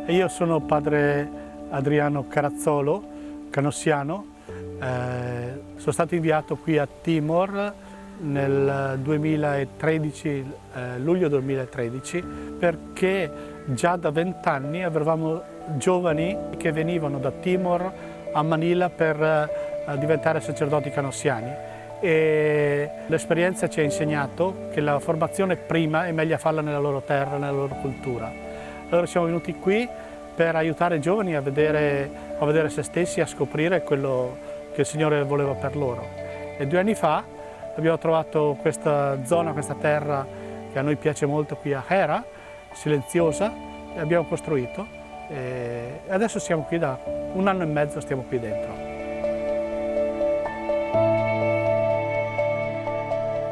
Io sono padre Adriano Carazollo, canossiano. Sono stato inviato qui a Timor nel 2013, luglio 2013, perché già da 20 anni avevamo giovani che venivano da Timor a Manila per diventare sacerdoti canossiani. E l'esperienza ci ha insegnato che la formazione prima è meglio farla nella loro terra, nella loro cultura. Allora siamo venuti qui per aiutare i giovani a vedere se stessi, a scoprire quello che il Signore voleva per loro. E 2 anni fa abbiamo trovato questa zona, questa terra che a noi piace molto qui a Hera, silenziosa, e abbiamo costruito e adesso siamo qui da 1 anno e mezzo, stiamo qui dentro.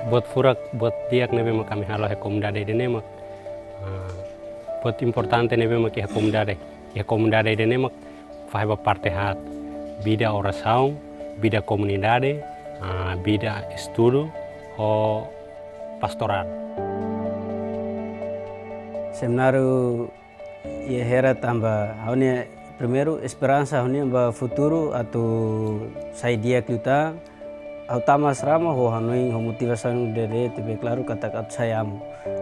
Buat furak, buat diak nebe mak kami halau hekomdade dene mak. Buat importante nebe mak hekomdade. Hekomdade dene mak faiba parte hat bida oração, bida comunidade, bida estudo o pastoral. Seminário ia hera tamba haunia primeiro esperança haunia ba futuro atau saidia kita utama serama ho hanoi ho motivação dele tebe claro kata-kata sayamu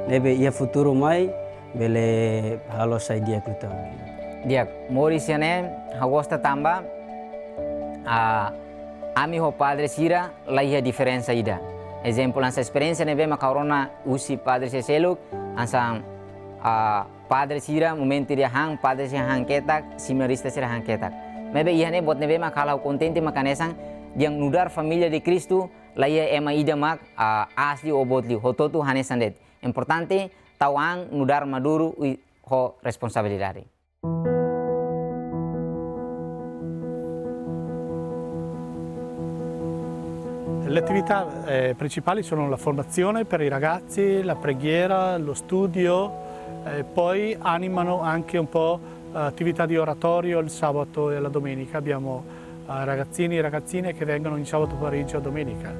nebe ia futuro mai bele halo saidia kita dia morisiane hagosta tamba ami ho padre sira laia diferença ida exemplo ansa experiência nebe ma corona usi padre seseluk ansa padre sira momento dia hang padre sira hang ketak seminarista sira hang ketak mebe ihane bot nebe ma kalau contente makanesang yang nudar família de Cristo laia ema ida mak asli obotli hototu hane sandet importante tawang nudar maduru ho responsabilidade. Le attività principali sono la formazione per i ragazzi, la preghiera, lo studio, poi animano anche un po' attività di oratorio il sabato e la domenica. Abbiamo ragazzini e ragazzine che vengono in sabato pomeriggio a domenica.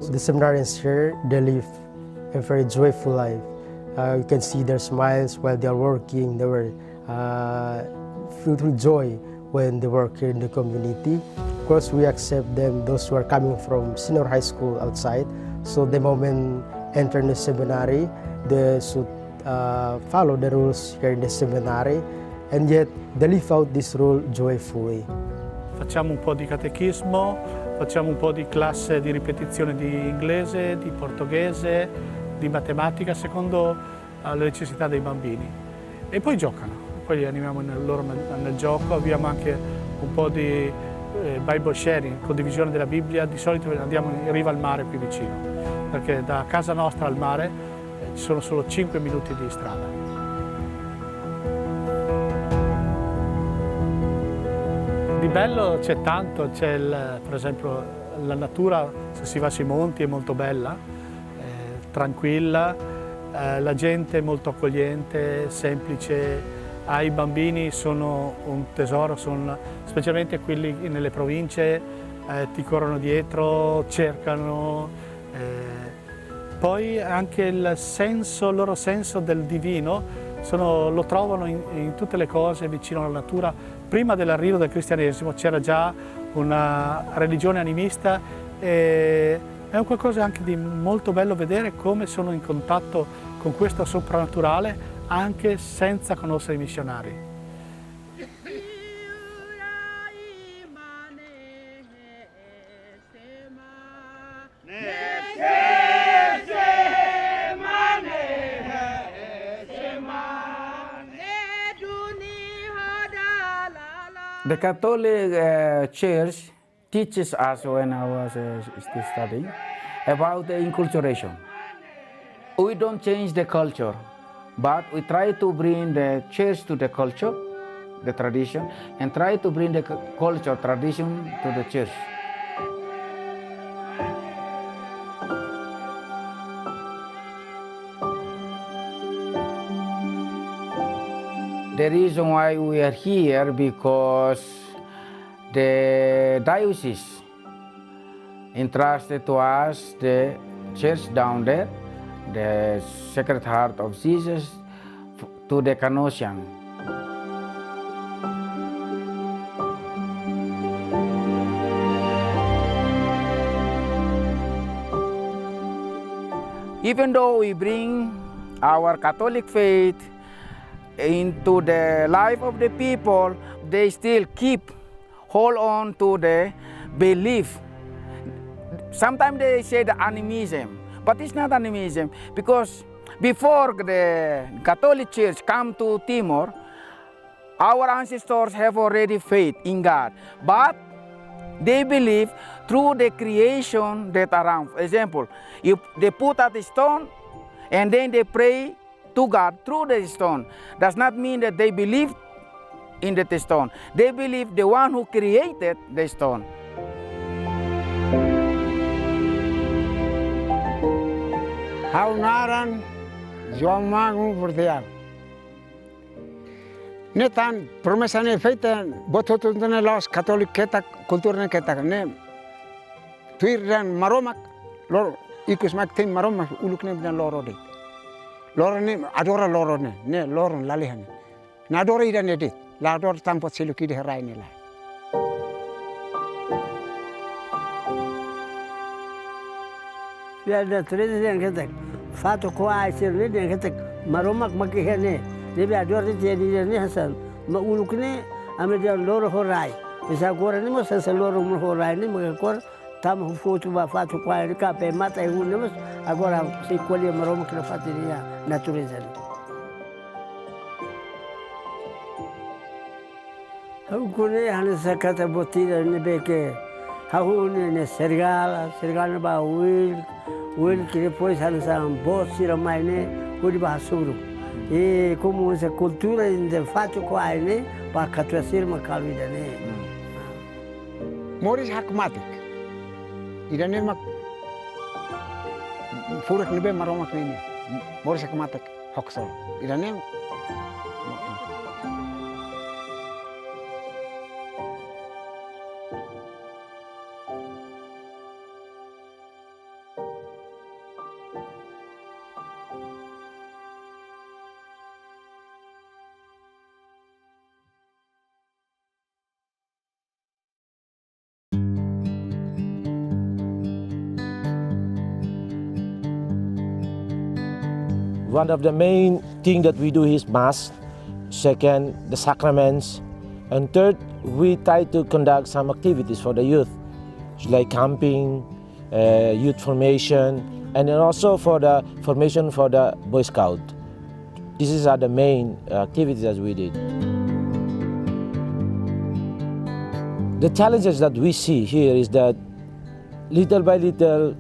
The seminarians here, they live a very joyful life. You can see their smiles while they are working. They were filled with joy when they work here in the community. Of course, we accept them, those who are coming from senior high school outside. So the moment enter the seminary, they should follow the rules here in the seminary, and yet they live out this rule joyfully. Facciamo un po' di catechismo, facciamo un po' di classe di ripetizione di inglese, di portoghese, di matematica, secondo le necessità dei bambini. E poi giocano, poi li animiamo nel gioco. Abbiamo anche un po' di Bible sharing, condivisione della Bibbia. Di solito andiamo in riva al mare qui vicino, perché da casa nostra al mare ci sono solo 5 minuti di strada. Di bello c'è tanto, c'è per esempio la natura, se si va sui monti è molto bella, tranquilla, la gente è molto accogliente, semplice, ai bambini sono un tesoro, specialmente quelli nelle province, ti corrono dietro, cercano, poi anche il loro senso del divino lo trovano in tutte le cose vicino alla natura. Prima dell'arrivo del cristianesimo c'era già una religione animista e è un qualcosa anche di molto bello vedere come sono in contatto con questo soprannaturale anche senza conoscere i missionari. The Catholic Church teaches us when I was still studying about the enculturation. We don't change the culture, but we try to bring the church to the culture, the tradition, and try to bring the culture, tradition to the church. The reason why we are here because the diocese entrusted to us the church down there, the Sacred Heart of Jesus, to the Canossian. even though we bring our Catholic faith into the life of the people, they still hold on to the belief. Sometimes they say the animism, but it's not animism, because before the Catholic Church come to Timor, our ancestors have already faith in God, but they believe through the creation that around. For example, if they put out a stone and then they pray to God through the stone, does not mean that they believe in the stone. They believe the one who created the stone. Haunaran Joamangu Verdeal. Netan promesane feita bototune los Catholic ketak kulturne ketak ne tuiran maromak lor ikus maktin maromak ulukne bina lorode. Lorone adora lorone ne loron lalihan. Na adora ida ne la adora tampo siluki de herai ne la. Ya da treze yang ketak fato ko ai sirne yang ketak maromak makihane ne be adora de ne hasan ma ulukne ame de loro horai bisa gora ne mo sa loro mo horai ne mo kor tam foto ba fato ko ai ka pe mata e un ne agora si colhe maromak na fatiria natureza. Hau kone hane sakata botira ne be ke hau ne sergal ba Will que depois realizaram boas mais né hoje basuro e como essa cultura de fato com a né para catuacer uma calvida né Moris hakmatik irane mak furak nebe maromak ini Moris hakmatik hoksol irane One of the main things that we do is Mass, second, the sacraments, and third, we try to conduct some activities for the youth, like camping, youth formation, and then also for the formation for the Boy Scout. These are the main activities that we did. The challenges that we see here is that little by little,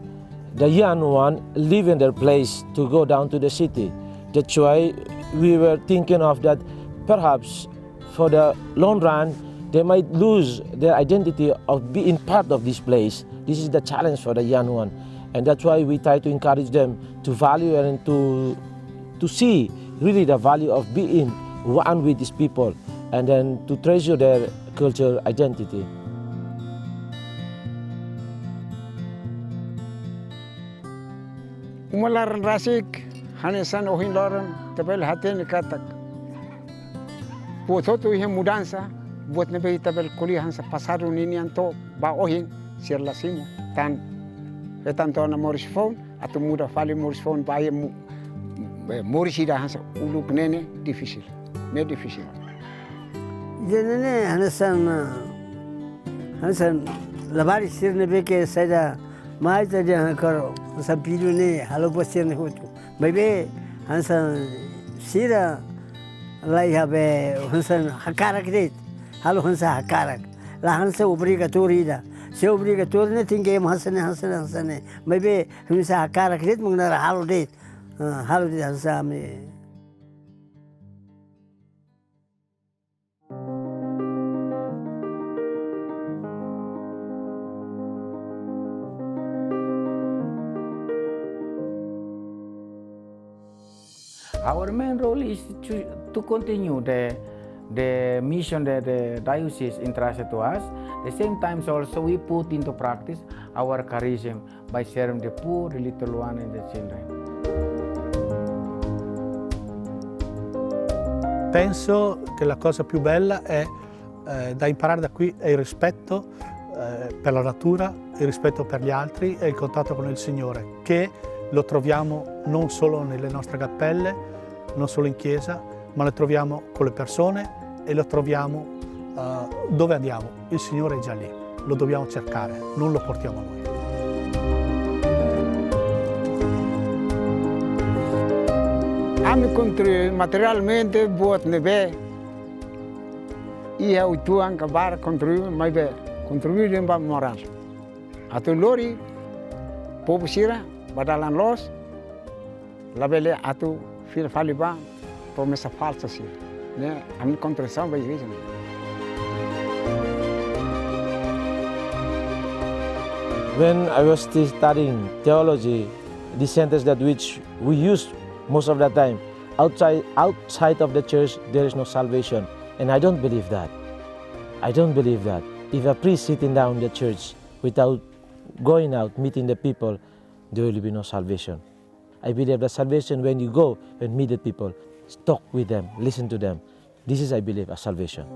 the young one leave in their place to go down to the city. That's why we were thinking of that perhaps for the long run, they might lose their identity of being part of this place. This is the challenge for the young one. And that's why we try to encourage them to value and to see really the value of being one with these people and then to treasure their cultural identity. Umalaran rasik hanesan ohin loran tabel haten katak pototo ihe mudansa buat nebe tabel kuliah sa pasado ninianto ba ohin sirlasimo tan etan to na moris phone atau muda fali moris phone ba ye moris ida hansa uluk nene difícil me difícil jenene hanesan labari sir nebe ke sada mais da jangan karo sampilu ni halo bosir ni hutu bebe hansan sira lai habe hansan hakarak det halo hansa hakarak la hansa obrigatori da se obrigatori ne tinge hansan bebe hansa hakarak det mungna halo det hansa me Our main role is to continue the mission that the diocese entrusted to us. At the same time, also we put into practice our charism by serving the poor, the little one, and the children. Penso che la cosa più bella è da imparare da qui è il rispetto per la natura, il rispetto per gli altri e il contatto con il Signore, che lo troviamo non solo nelle nostre cappelle, non solo in chiesa, ma lo troviamo con le persone e lo troviamo dove andiamo. Il Signore è già lì, lo dobbiamo cercare, non lo portiamo noi. Kami contribui materialmente buat nebe. Ia utuang kabar contribui mai be, contribui demba moral. Atu lori popusira badalan los labele atu fil faliba promesa falsa sih. Ne kami kontrasam bai reason. When I was still studying theology, the sentence that which we use most of the time, outside of the church there is no salvation, and I don't believe that. I don't believe that. If a priest sitting down in the church without going out meeting the people, there will be no salvation. I believe that salvation when you go and meet the people, talk with them, listen to them. This is, I believe, a salvation.